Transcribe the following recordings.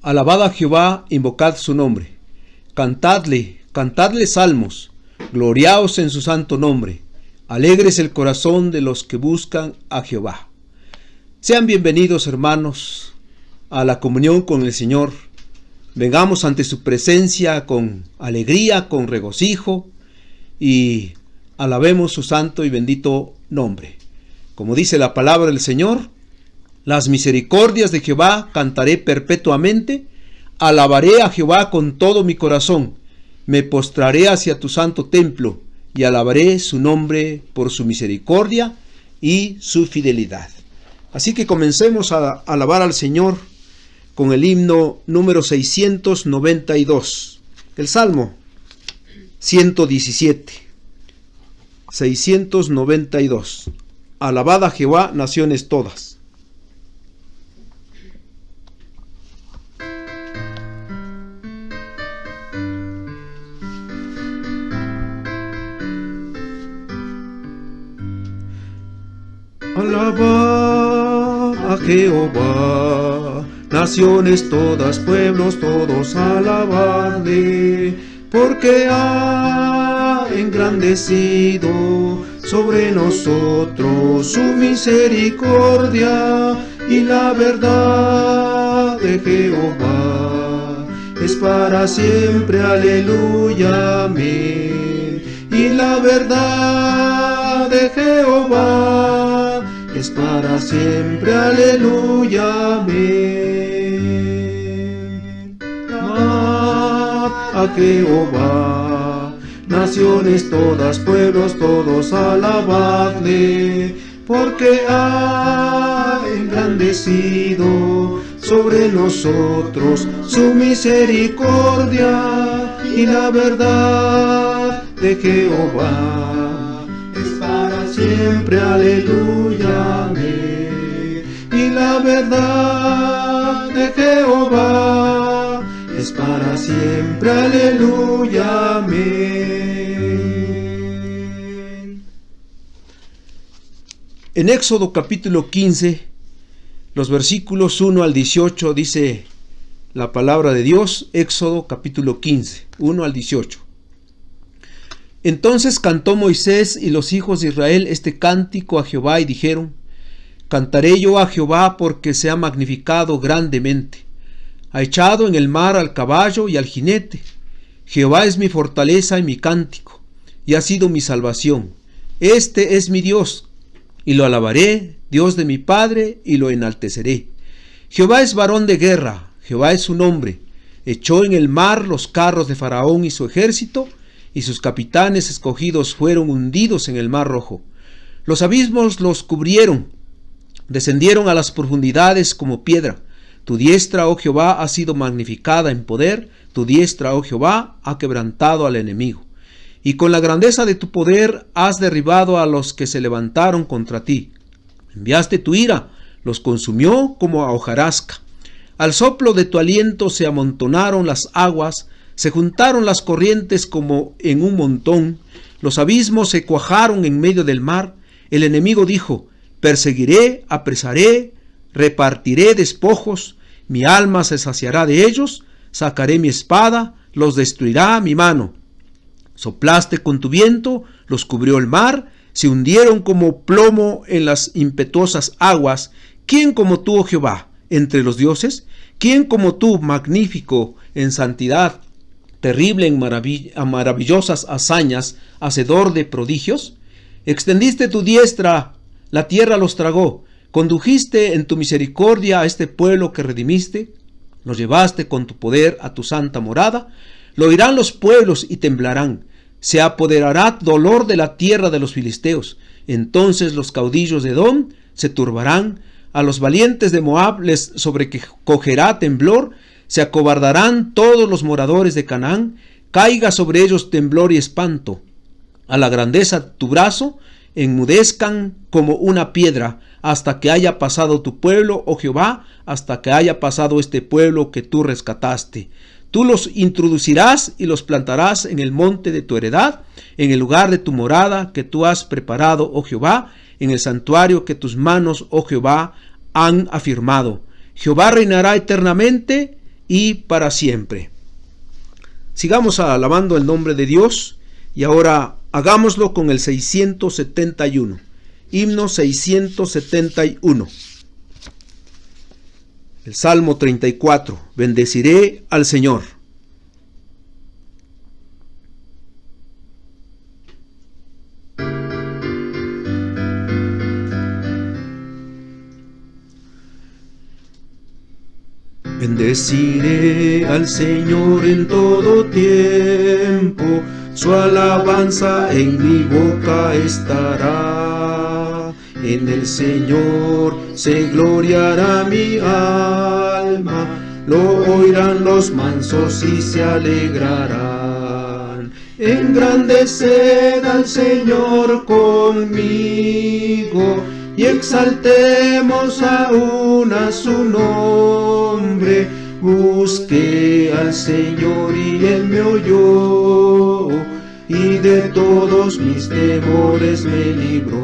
Alabad a Jehová, invocad su nombre. Cantadle, cantadle salmos. Gloriaos en su santo nombre. Alegres el corazón de los que buscan a Jehová. Sean bienvenidos, hermanos, a la comunión con el Señor. Vengamos ante su presencia con alegría, con regocijo, y alabemos su santo y bendito nombre. Como dice la palabra del Señor, las misericordias de Jehová cantaré perpetuamente, alabaré a Jehová con todo mi corazón, me postraré hacia tu santo templo y alabaré su nombre por su misericordia y su fidelidad. Así que comencemos a alabar al Señor con el himno número 692, el Salmo 117, 692. Alabad a Jehová, naciones todas. Alabad a Jehová, naciones todas, pueblos todos, alabadle, porque ha engrandecido sobre nosotros su misericordia, y la verdad de Jehová es para siempre, aleluya, amén. Y la verdad de Jehová es para siempre, aleluya, amén. Amad a Jehová, naciones todas, pueblos todos, alabadle, porque ha engrandecido sobre nosotros su misericordia, y la verdad de Jehová es para siempre, aleluya, amén. Y la verdad de Jehová es para siempre, aleluya, amén. En Éxodo capítulo 15, los versículos 1 al 18, dice la palabra de Dios. Éxodo capítulo 15, 1 al 18. Entonces cantó Moisés y los hijos de Israel este cántico a Jehová y dijeron: Cantaré yo a Jehová porque se ha magnificado grandemente. Ha echado en el mar al caballo y al jinete. Jehová es mi fortaleza y mi cántico, y ha sido mi salvación. Este es mi Dios, y lo alabaré, Dios de mi Padre, y lo enalteceré. Jehová es varón de guerra, Jehová es su nombre. Echó en el mar los carros de Faraón y su ejército, y sus capitanes escogidos fueron hundidos en el mar Rojo. Los abismos los cubrieron, descendieron a las profundidades como piedra. Tu diestra, oh Jehová, ha sido magnificada en poder, tu diestra, oh Jehová, ha quebrantado al enemigo. Y con la grandeza de tu poder has derribado a los que se levantaron contra ti. Enviaste tu ira, los consumió como a hojarasca. Al soplo de tu aliento se amontonaron las aguas, se juntaron las corrientes como en un montón, los abismos se cuajaron en medio del mar. El enemigo dijo: perseguiré, apresaré, repartiré despojos, mi alma se saciará de ellos, sacaré mi espada, los destruirá mi mano. Soplaste con tu viento, los cubrió el mar, se hundieron como plomo en las impetuosas aguas. ¿Quién como tú, oh Jehová, entre los dioses? ¿Quién como tú, magnífico en santidad, terrible en maravillosas hazañas, hacedor de prodigios? Extendiste tu diestra, la tierra los tragó. Condujiste en tu misericordia a este pueblo que redimiste. Los llevaste con tu poder a tu santa morada. Lo oirán los pueblos y temblarán. Se apoderará dolor de la tierra de los filisteos. Entonces los caudillos de Edom se turbarán. A los valientes de Moab les sobrecogerá temblor. Se acobardarán todos los moradores de Canaán. Caiga sobre ellos temblor y espanto. A la grandeza de tu brazo enmudezcan como una piedra, hasta que haya pasado tu pueblo, oh Jehová, hasta que haya pasado este pueblo que tú rescataste. Tú los introducirás y los plantarás en el monte de tu heredad, en el lugar de tu morada que tú has preparado, oh Jehová, en el santuario que tus manos, oh Jehová, han afirmado. Jehová reinará eternamente y para siempre. Sigamos alabando el nombre de Dios y ahora hagámoslo con el 671. Himno 671. El Salmo 34. Bendeciré al Señor. Bendeciré al Señor en todo tiempo, su alabanza en mi boca estará. En el Señor se gloriará mi alma, lo oirán los mansos y se alegrarán. Engrandeced al Señor conmigo, y exaltemos aún a su nombre. Busqué al Señor y Él me oyó, y de todos mis temores me libró.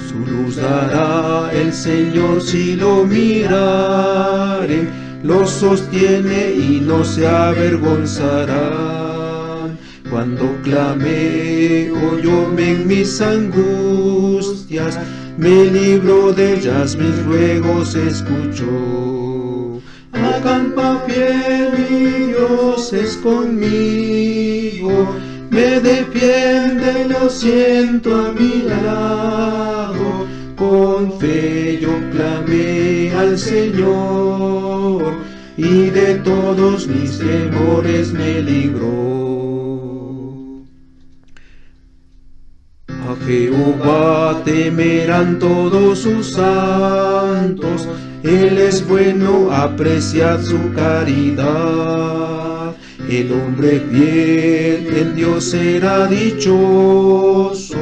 Su luz dará el Señor si lo miraren, lo sostiene y no se avergonzará. Cuando clamé, oyóme en mis angustias, me libró de ellas, mis ruegos escuchó. Acampa fiel, mi Dios es conmigo, me defiende, lo siento a mi lado. Con fe yo clamé al Señor, y de todos mis temores me libró. A Jehová temerán todos sus santos, Él es bueno, apreciad su caridad. El hombre fiel en Dios será dichoso,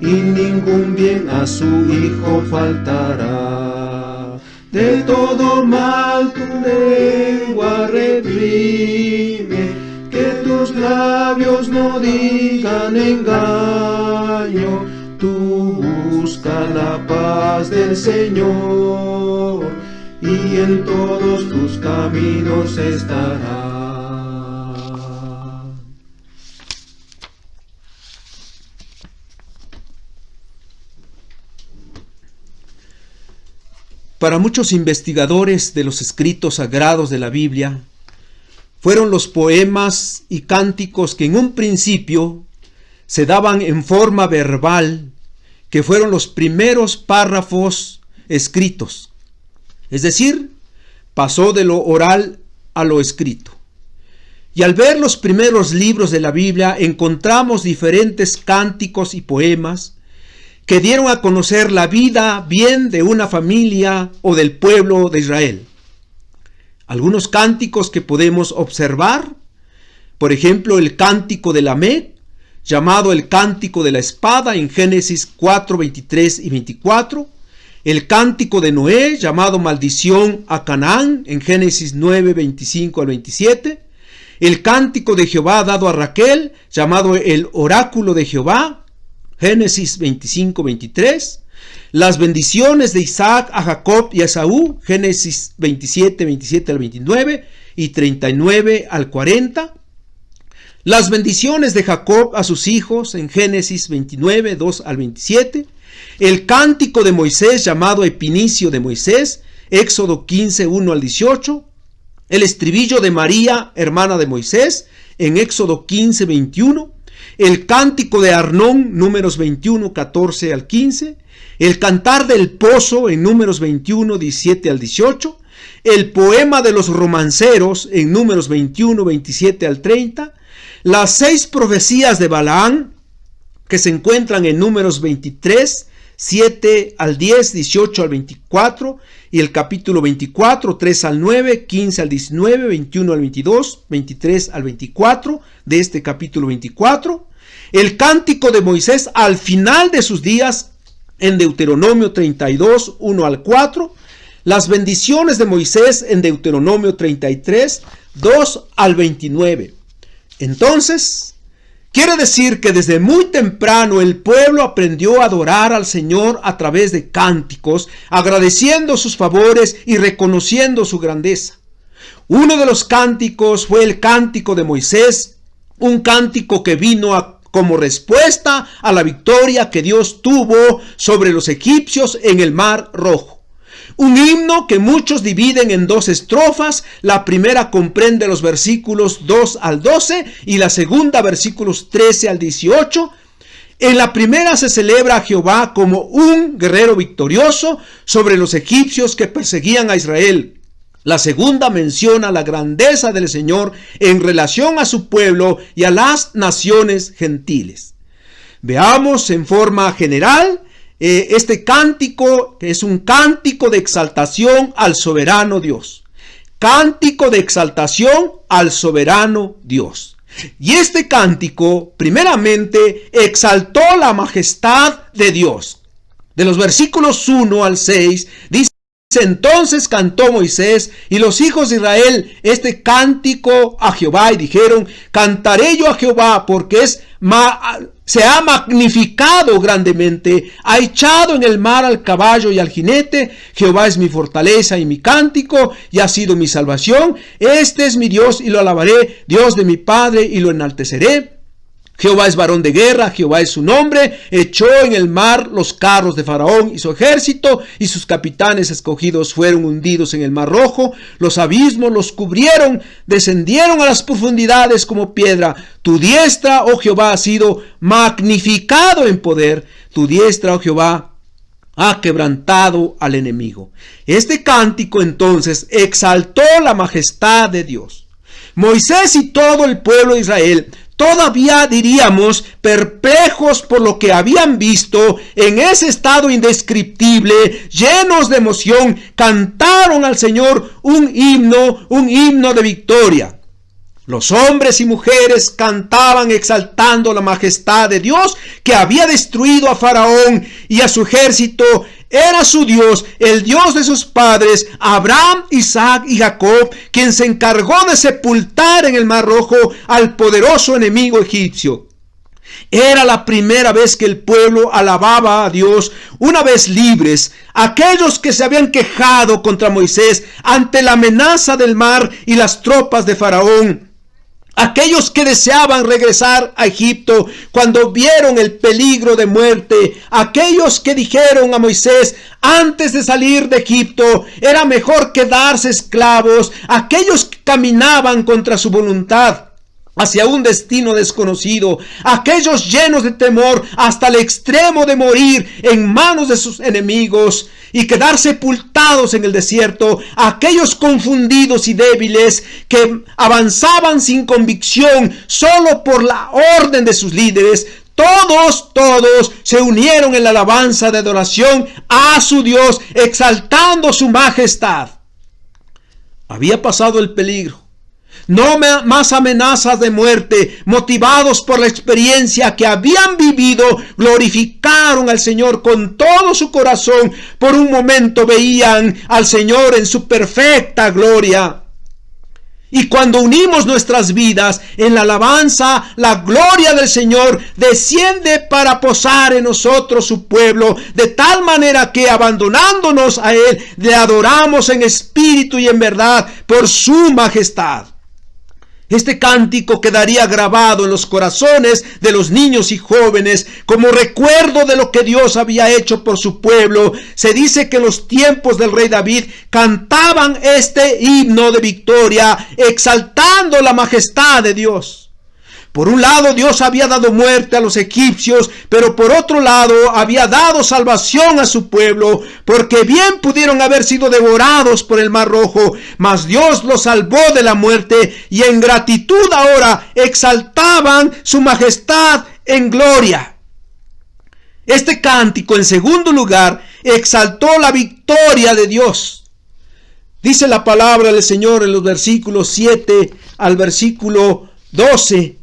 y ningún bien a su hijo faltará. De todo mal tu lengua reprime, que tus labios no digan engaño. Tú busca la paz del Señor, y en todos tus caminos estará. Para muchos investigadores de los escritos sagrados de la Biblia, fueron los poemas y cánticos que en un principio se daban en forma verbal, que fueron los primeros párrafos escritos. Es decir, pasó de lo oral a lo escrito. Y al ver los primeros libros de la Biblia, encontramos diferentes cánticos y poemas que dieron a conocer la vida bien de una familia o del pueblo de Israel. Algunos cánticos que podemos observar, por ejemplo, el cántico de Lamec, llamado el cántico de la espada en Génesis 4, 23 y 24, el cántico de Noé, llamado maldición a Canaán en Génesis 9, 25 al 27, el cántico de Jehová dado a Raquel, llamado el oráculo de Jehová, Génesis 25, 23, las bendiciones de Isaac a Jacob y a Esaú, Génesis 27, 27 al 29 y 39 al 40, las bendiciones de Jacob a sus hijos en Génesis 29, 2 al 27, el cántico de Moisés llamado Epinicio de Moisés, Éxodo 15, 1 al 18, el estribillo de María, hermana de Moisés, en Éxodo 15, 21, el cántico de Arnón, números 21, 14 al 15, el cantar del pozo en números 21, 17 al 18, el poema de los romanceros en números 21, 27 al 30, las 6 profecías de Balaán que se encuentran en números 23, 7 al 10, 18 al 24 y el capítulo 24, 3 al 9, 15 al 19, 21 al 22, 23 al 24 de este capítulo 24, el cántico de Moisés al final de sus días en Deuteronomio 32, 1 al 4, las bendiciones de Moisés en Deuteronomio 33, 2 al 29. Entonces, Quiere decir que desde muy temprano el pueblo aprendió a adorar al Señor a través de cánticos, agradeciendo sus favores y reconociendo su grandeza. Uno de los cánticos fue el cántico de Moisés, un cántico que vino como respuesta a la victoria que Dios tuvo sobre los egipcios en el Mar Rojo. Un himno que muchos dividen en dos estrofas. La primera comprende los versículos 2 al 12 y la segunda versículos 13 al 18. En la primera se celebra a Jehová como un guerrero victorioso sobre los egipcios que perseguían a Israel. La segunda menciona la grandeza del Señor en relación a su pueblo y a las naciones gentiles. Veamos en forma general este cántico, que es un cántico de exaltación al soberano Dios. Cántico de exaltación al soberano Dios. Y este cántico, primeramente, exaltó la majestad de Dios. De los versículos 1 al 6, dice: entonces cantó Moisés y los hijos de Israel este cántico a Jehová y dijeron: cantaré yo a Jehová porque se ha magnificado grandemente, ha echado en el mar al caballo y al jinete. Jehová es mi fortaleza y mi cántico y ha sido mi salvación. Este es mi Dios y lo alabaré, Dios de mi Padre, y lo enalteceré. Jehová es varón de guerra, Jehová es su nombre. Echó en el mar los carros de Faraón y su ejército, y sus capitanes escogidos fueron hundidos en el mar rojo. Los abismos los cubrieron, descendieron a las profundidades como piedra. Tu diestra, oh Jehová, ha sido magnificado en poder. Tu diestra, oh Jehová, ha quebrantado al enemigo. Este cántico entonces exaltó la majestad de Dios. Moisés y todo el pueblo de Israel, todavía diríamos perplejos por lo que habían visto, en ese estado indescriptible, llenos de emoción, cantaron al Señor un himno de victoria. Los hombres y mujeres cantaban exaltando la majestad de Dios, que había destruido a Faraón y a su ejército. Era su Dios, el Dios de sus padres, Abraham, Isaac y Jacob, quien se encargó de sepultar en el Mar Rojo al poderoso enemigo egipcio. Era la primera vez que el pueblo alababa a Dios, una vez libres. Aquellos que se habían quejado contra Moisés ante la amenaza del mar y las tropas de Faraón, aquellos que deseaban regresar a Egipto cuando vieron el peligro de muerte, aquellos que dijeron a Moisés antes de salir de Egipto era mejor quedarse esclavos, aquellos que caminaban contra su voluntad hacia un destino desconocido, aquellos llenos de temor hasta el extremo de morir en manos de sus enemigos y quedar sepultados en el desierto, aquellos confundidos y débiles que avanzaban sin convicción solo por la orden de sus líderes. Todos se unieron en la alabanza de adoración a su Dios, exaltando su majestad. Había pasado el peligro. No más amenazas de muerte. Motivados por la experiencia que habían vivido, glorificaron al Señor con todo su corazón. Por un momento veían al Señor en su perfecta gloria. Y cuando unimos nuestras vidas en la alabanza, la gloria del Señor desciende para posar en nosotros su pueblo, de tal manera que abandonándonos a Él, le adoramos en espíritu y en verdad por su majestad. Este cántico quedaría grabado en los corazones de los niños y jóvenes como recuerdo de lo que Dios había hecho por su pueblo. Se dice que en los tiempos del rey David cantaban este himno de victoria, exaltando la majestad de Dios. Por un lado, Dios había dado muerte a los egipcios, pero por otro lado había dado salvación a su pueblo, porque bien pudieron haber sido devorados por el Mar Rojo, mas Dios los salvó de la muerte, y en gratitud ahora exaltaban su majestad en gloria. Este cántico, en segundo lugar, exaltó la victoria de Dios. Dice la palabra del Señor en los versículos 7 al versículo 12.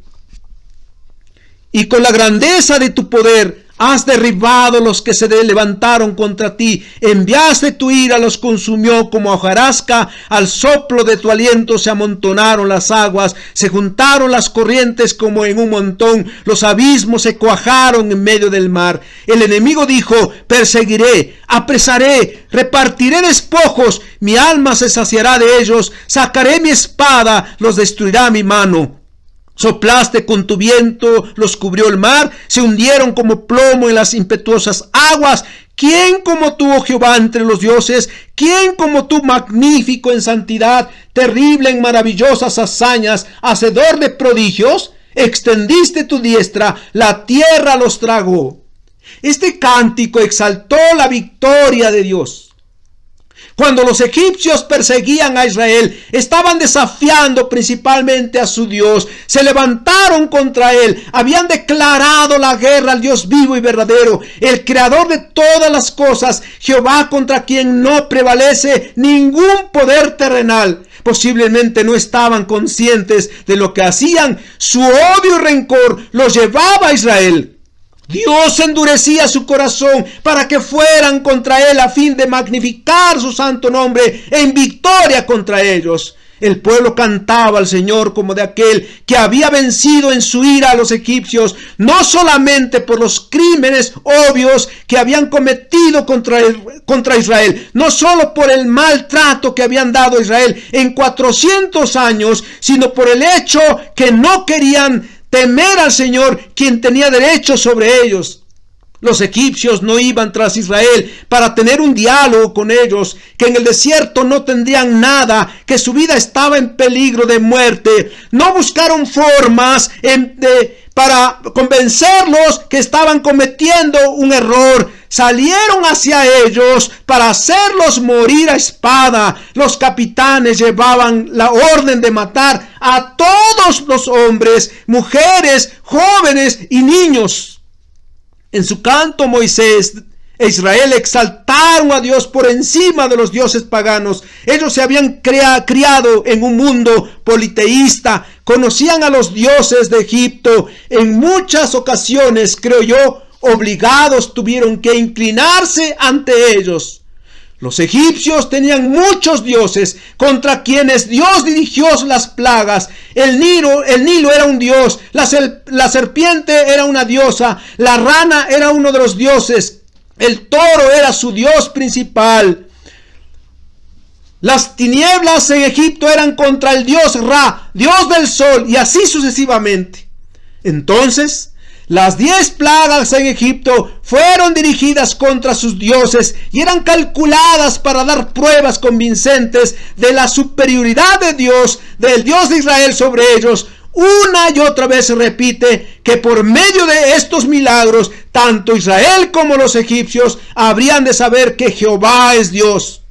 Y con la grandeza de tu poder Has derribado los que se levantaron contra ti. Enviaste tu ira, los consumió como hojarasca. Al soplo de tu aliento se amontonaron las aguas. Se juntaron las corrientes como en un montón. Los abismos se cuajaron en medio del mar. El enemigo dijo: perseguiré, apresaré, repartiré despojos. Mi alma se saciará de ellos. Sacaré mi espada, los destruirá mi mano. Soplaste con tu viento, los cubrió el mar, se hundieron como plomo en las impetuosas aguas. ¿Quién como tú, oh Jehová, entre los dioses? ¿Quién como tú, magnífico en santidad, terrible en maravillosas hazañas, hacedor de prodigios? Extendiste tu diestra, la tierra los tragó. Este cántico exaltó la victoria de Dios. Cuando los egipcios perseguían a Israel, estaban desafiando principalmente a su Dios. Se levantaron contra él, habían declarado la guerra al Dios vivo y verdadero, el creador de todas las cosas, Jehová, contra quien no prevalece ningún poder terrenal. Posiblemente no estaban conscientes de lo que hacían. Su odio y rencor los llevaba a Israel. Dios endurecía su corazón para que fueran contra él a fin de magnificar su santo nombre en victoria contra ellos. El pueblo cantaba al Señor como de aquel que había vencido en su ira a los egipcios, no solamente por los crímenes obvios que habían cometido contra Israel, no solo por el maltrato que habían dado a Israel en 400 años, sino por el hecho que no querían temer al Señor, quien tenía derecho sobre ellos. Los egipcios no iban tras Israel para tener un diálogo con ellos, que en el desierto no tendrían nada, que su vida estaba en peligro de muerte. No buscaron formas para convencerlos que estaban cometiendo un error. Salieron hacia ellos para hacerlos morir a espada. Los capitanes llevaban la orden de matar a todos los hombres, mujeres, jóvenes y niños. En su canto, Moisés e Israel exaltaron a Dios por encima de los dioses paganos. Ellos se habían criado en un mundo politeísta, conocían a los dioses de Egipto. En muchas ocasiones, creo yo, obligados tuvieron que inclinarse ante ellos. Los egipcios tenían muchos dioses contra quienes Dios dirigió las plagas. El Nilo era un dios, la serpiente era una diosa, la rana era uno de los dioses, el toro era su dios principal. Las tinieblas en Egipto eran contra el dios Ra, dios del sol, y así sucesivamente. Entonces, las 10 plagas en Egipto fueron dirigidas contra sus dioses y eran calculadas para dar pruebas convincentes de la superioridad de Dios, del Dios de Israel sobre ellos. Una y otra vez se repite que por medio de estos milagros, tanto Israel como los egipcios habrían de saber que Jehová es Dios.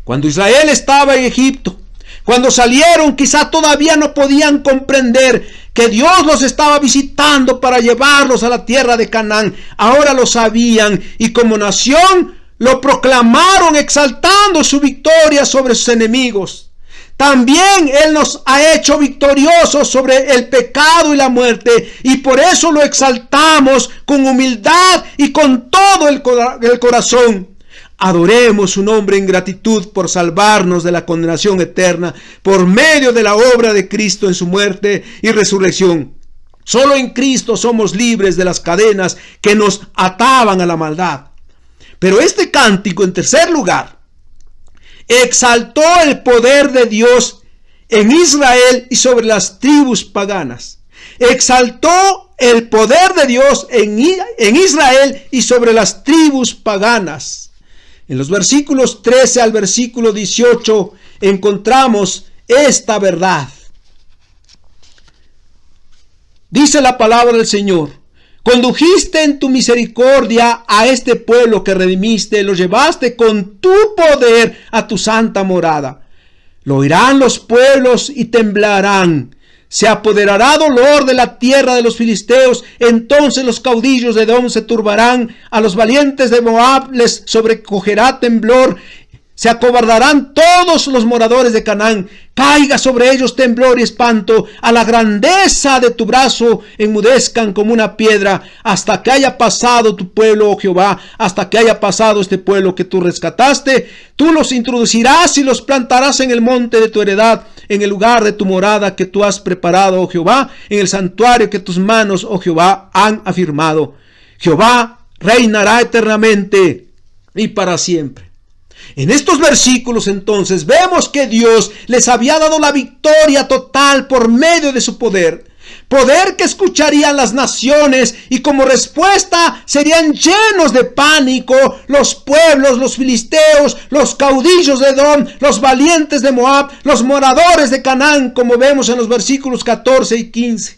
Cuando Israel estaba en Egipto, cuando salieron, quizá todavía no podían comprender que Dios los estaba visitando para llevarlos a la tierra de Canaán. Ahora lo sabían y como nación lo proclamaron, exaltando su victoria sobre sus enemigos. También Él nos ha hecho victoriosos sobre el pecado y la muerte, y por eso lo exaltamos con humildad y con todo el corazón. Adoremos su nombre en gratitud por salvarnos de la condenación eterna por medio de la obra de Cristo en su muerte y resurrección. Solo en Cristo somos libres de las cadenas que nos ataban a la maldad. Pero este cántico, en tercer lugar, exaltó el poder de Dios en Israel y sobre las tribus paganas. Exaltó el poder de Dios en Israel y sobre las tribus paganas. En los versículos 13 al versículo 18 encontramos esta verdad. Dice la palabra del Señor: condujiste en tu misericordia a este pueblo que redimiste, lo llevaste con tu poder a tu santa morada. Lo oirán los pueblos y temblarán. Se apoderará dolor de la tierra de los filisteos. Entonces los caudillos de Edom se turbarán. A los valientes de Moab les sobrecogerá temblor. Se acobardarán todos los moradores de Canaán. Caiga sobre ellos temblor y espanto. A la grandeza de tu brazo enmudezcan como una piedra, hasta que haya pasado tu pueblo, oh Jehová, hasta que haya pasado este pueblo que tú rescataste. Tú los introducirás y los plantarás en el monte de tu heredad, en el lugar de tu morada que tú has preparado, oh Jehová, en el santuario que tus manos, oh Jehová, han afirmado. Jehová reinará eternamente y para siempre. En estos versículos entonces vemos que Dios les había dado la victoria total por medio de su poder. Poder que escucharían las naciones y como respuesta serían llenos de pánico los pueblos, los filisteos, los caudillos de Edom, los valientes de Moab, los moradores de Canaán, como vemos en los versículos 14 y 15.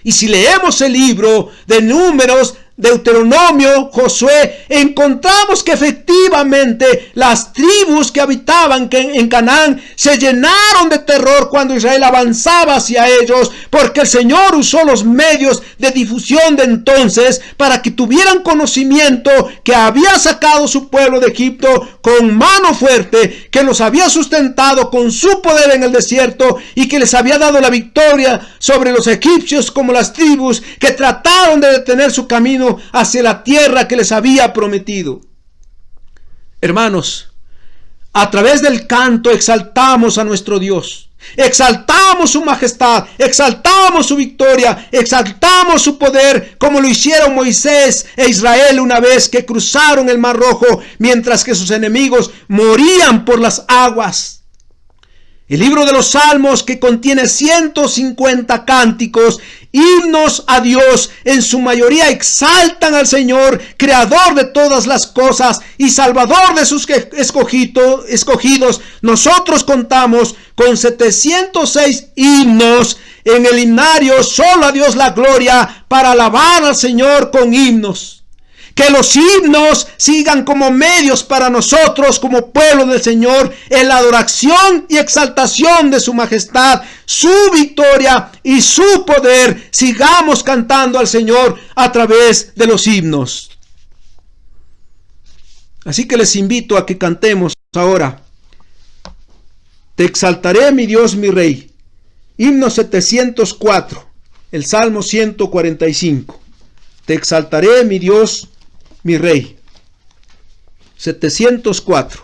Y si leemos el libro de Números, Deuteronomio, Josué, encontramos que efectivamente las tribus que habitaban en Canaán se llenaron de terror cuando Israel avanzaba hacia ellos, porque el Señor usó los medios de difusión de entonces para que tuvieran conocimiento que había sacado su pueblo de Egipto con mano fuerte, que los había sustentado con su poder en el desierto y que les había dado la victoria sobre los egipcios, como las tribus que trataron de detener su camino hacia la tierra que les había prometido. Hermanos, a través del canto exaltamos a nuestro Dios, exaltamos su majestad, exaltamos su victoria, exaltamos su poder, como lo hicieron Moisés e Israel una vez que cruzaron el Mar Rojo, mientras que sus enemigos morían por las aguas. El libro de los Salmos, que contiene 150 cánticos, himnos a Dios, en su mayoría exaltan al Señor, creador de todas las cosas y salvador de sus escogidos. Nosotros contamos con 706 himnos en el himnario. Solo a Dios la gloria, para alabar al Señor con himnos. Que los himnos sigan como medios para nosotros, como pueblo del Señor, en la adoración y exaltación de su majestad, su victoria y su poder. Sigamos cantando al Señor a través de los himnos. Así que les invito a que cantemos ahora. Te exaltaré, mi Dios, mi Rey. Himno 704, el Salmo 145. Te exaltaré, mi Dios, mi Rey. 704.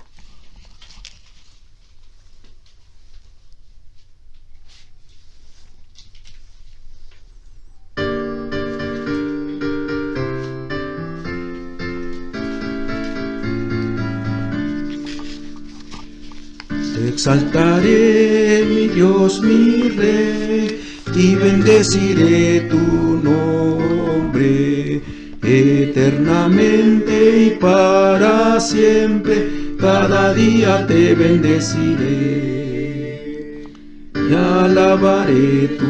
Te exaltaré, mi Dios, mi Rey, y bendeciré tu nombre eternamente y para siempre. Cada día te bendeciré y alabaré tu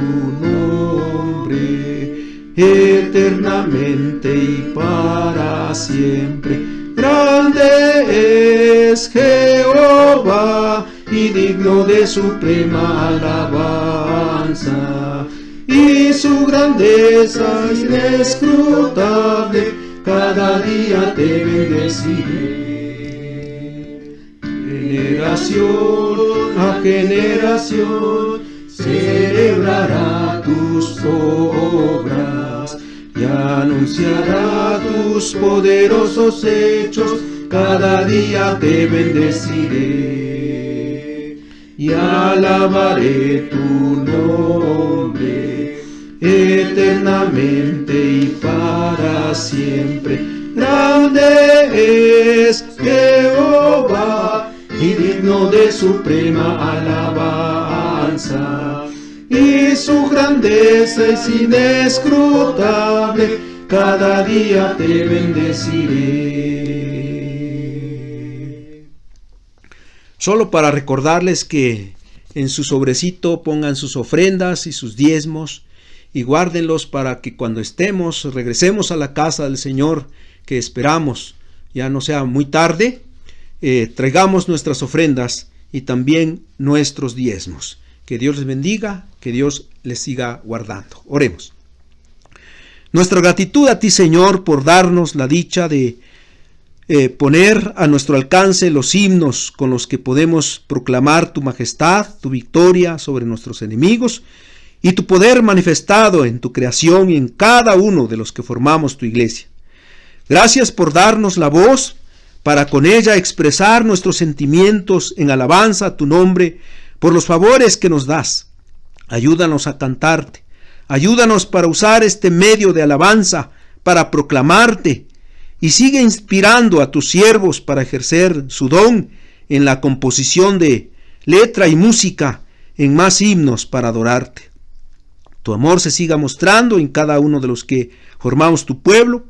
nombre eternamente y para siempre. Grande es Jehová y digno de suprema alabanza, y su grandeza es inescrutable. Cada día te bendeciré. Generación a generación celebrará tus obras y anunciará tus poderosos hechos. Cada día te bendeciré y alabaré tu nombre eternamente y para siempre. Grande es Jehová y digno de suprema alabanza, y su grandeza es inescrutable. Cada día te bendeciré. Solo para recordarles que en su sobrecito pongan sus ofrendas y sus diezmos y guárdenlos para que cuando regresemos a la casa del Señor, que esperamos ya no sea muy tarde, traigamos nuestras ofrendas y también nuestros diezmos. Que Dios les bendiga, que Dios les siga guardando. Oremos. Nuestra gratitud a ti, Señor, por darnos la dicha de poner a nuestro alcance los himnos con los que podemos proclamar tu majestad, tu victoria sobre nuestros enemigos y tu poder manifestado en tu creación y en cada uno de los que formamos tu iglesia. Gracias por darnos la voz para con ella expresar nuestros sentimientos en alabanza a tu nombre por los favores que nos das. Ayúdanos a cantarte, ayúdanos para usar este medio de alabanza para proclamarte, y sigue inspirando a tus siervos para ejercer su don en la composición de letra y música en más himnos para adorarte. Tu amor se siga mostrando en cada uno de los que formamos tu pueblo.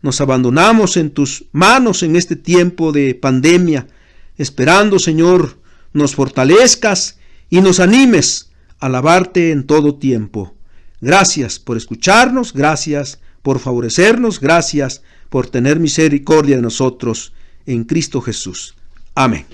Nos abandonamos en tus manos en este tiempo de pandemia, esperando, Señor, nos fortalezcas y nos animes a alabarte en todo tiempo. Gracias por escucharnos, gracias por favorecernos, gracias por tener misericordia de nosotros en Cristo Jesús. Amén.